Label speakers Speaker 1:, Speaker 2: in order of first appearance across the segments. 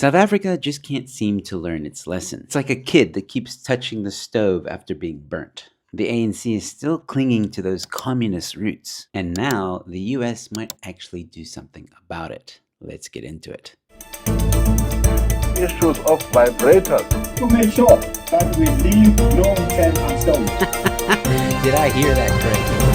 Speaker 1: South Africa just can't seem to learn its lesson. It's like a kid that keeps touching the stove after being burnt. The ANC is still clinging to those communist roots, and now the US might actually do something about it. Let's get into it.
Speaker 2: Issues of vibrators.
Speaker 3: To make sure that we leave no stone unturned.
Speaker 1: Did I hear that correctly?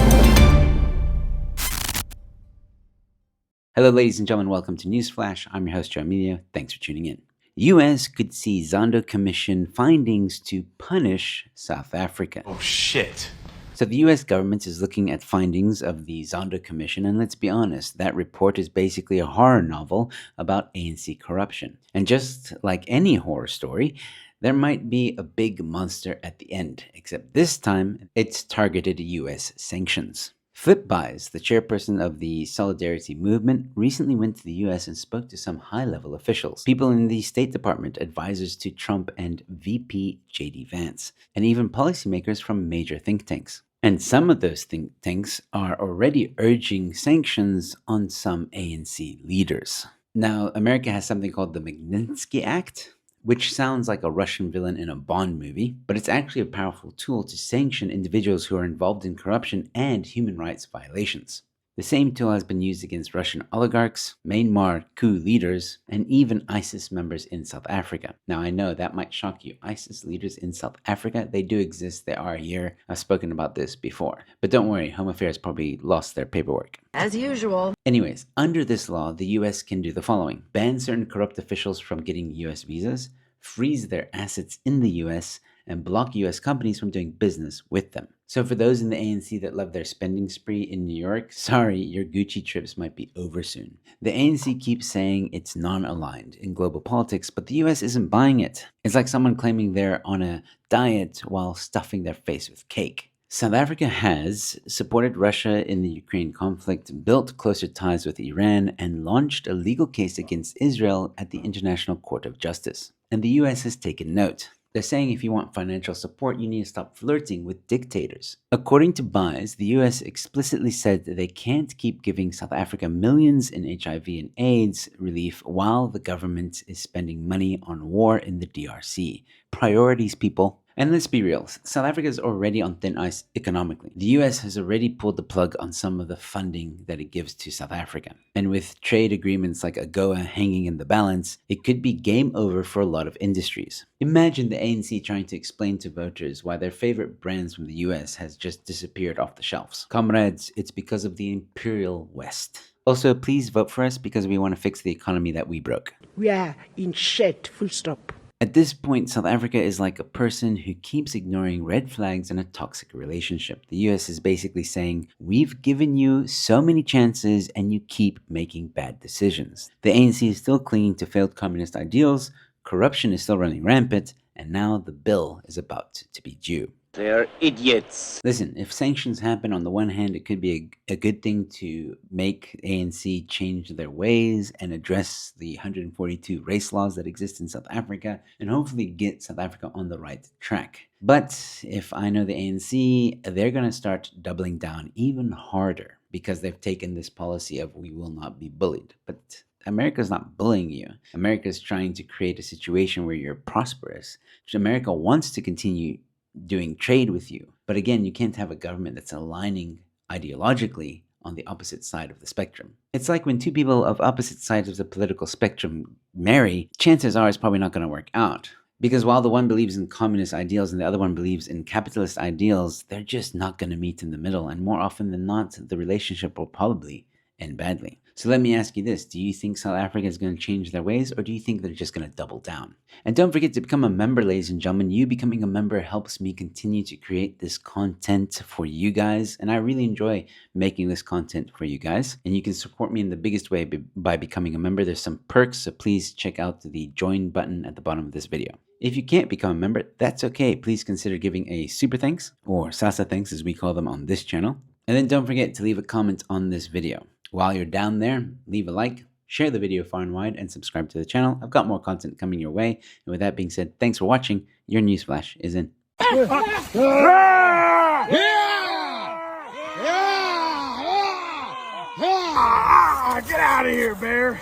Speaker 1: Hello ladies and gentlemen, welcome to Newsflash. I'm your host, Emilio. Thanks for tuning in. US could see Zondo Commission findings to punish South Africa.
Speaker 4: Oh shit.
Speaker 1: So the US government is looking at findings of the Zondo Commission, and let's be honest, that report is basically a horror novel about ANC corruption. And just like any horror story, there might be a big monster at the end, except this time it's targeted US sanctions. Flip Buys, the chairperson of the Solidarity Movement, recently went to the US and spoke to some high-level officials, people in the State Department, advisors to Trump and VP JD Vance, and even policymakers from major think tanks. And some of those think tanks are already urging sanctions on some ANC leaders. Now, America has something called the Magnitsky Act, which sounds like a Russian villain in a Bond movie, but it's actually a powerful tool to sanction individuals who are involved in corruption and human rights violations. The same tool has been used against Russian oligarchs, Myanmar coup leaders, and even ISIS members in South Africa. Now I know that might shock you. ISIS leaders in South Africa, they do exist, they are here. I've spoken about this before. But don't worry, Home Affairs probably lost their paperwork.
Speaker 5: As usual.
Speaker 1: Anyways, under this law, the US can do the following: ban certain corrupt officials from getting US visas, freeze their assets in the US, and block US companies from doing business with them. So for those in the ANC that love their spending spree in New York, sorry, your Gucci trips might be over soon. The ANC keeps saying it's non-aligned in global politics, but the US isn't buying it. It's like someone claiming they're on a diet while stuffing their face with cake. South Africa has supported Russia in the Ukraine conflict, built closer ties with Iran, and launched a legal case against Israel at the International Court of Justice. And the US has taken note. They're saying if you want financial support, you need to stop flirting with dictators. According to Buys, the US explicitly said that they can't keep giving South Africa millions in HIV and AIDS relief while the government is spending money on war in the DRC. Priorities, people. And let's be real, South Africa is already on thin ice economically. The US has already pulled the plug on some of the funding that it gives to South Africa. And with trade agreements like AGOA hanging in the balance, it could be game over for a lot of industries. Imagine the ANC trying to explain to voters why their favorite brands from the US has just disappeared off the shelves. Comrades, it's because of the Imperial West. Also, please vote for us because we want to fix the economy that we broke.
Speaker 6: We are in shit, full stop.
Speaker 1: At this point, South Africa is like a person who keeps ignoring red flags in a toxic relationship. The US is basically saying, we've given you so many chances and you keep making bad decisions. The ANC is still clinging to failed communist ideals, corruption is still running rampant, and now the bill is about to be due.
Speaker 2: They're idiots.
Speaker 1: Listen, if sanctions happen, on the one hand, it could be a good thing to make ANC change their ways and address the 142 race laws that exist in South Africa and hopefully get South Africa on the right track. But if I know the ANC, they're going to start doubling down even harder because they've taken this policy of we will not be bullied. But America's not bullying you. America's trying to create a situation where you're prosperous. America wants to continue doing trade with you. But again, you can't have a government that's aligning ideologically on the opposite side of the spectrum. It's like when two people of opposite sides of the political spectrum marry, chances are it's probably not going to work out. Because while the one believes in communist ideals and the other one believes in capitalist ideals, they're just not going to meet in the middle. And more often than not, the relationship will probably end badly. So let me ask you this. Do you think South Africa is going to change their ways, or do you think they're just going to double down? And don't forget to become a member, ladies and gentlemen. You becoming a member helps me continue to create this content for you guys. And I really enjoy making this content for you guys. And you can support me in the biggest way by becoming a member. There's some perks, so please check out the join button at the bottom of this video. If you can't become a member, that's okay. Please consider giving a super thanks, or Sasa thanks as we call them on this channel. And then don't forget to leave a comment on this video. While you're down there, leave a like, share the video far and wide, and subscribe to the channel. I've got more content coming your way. And with that being said, thanks for watching. Your Newsflash is in.
Speaker 3: Get out of here, Bear.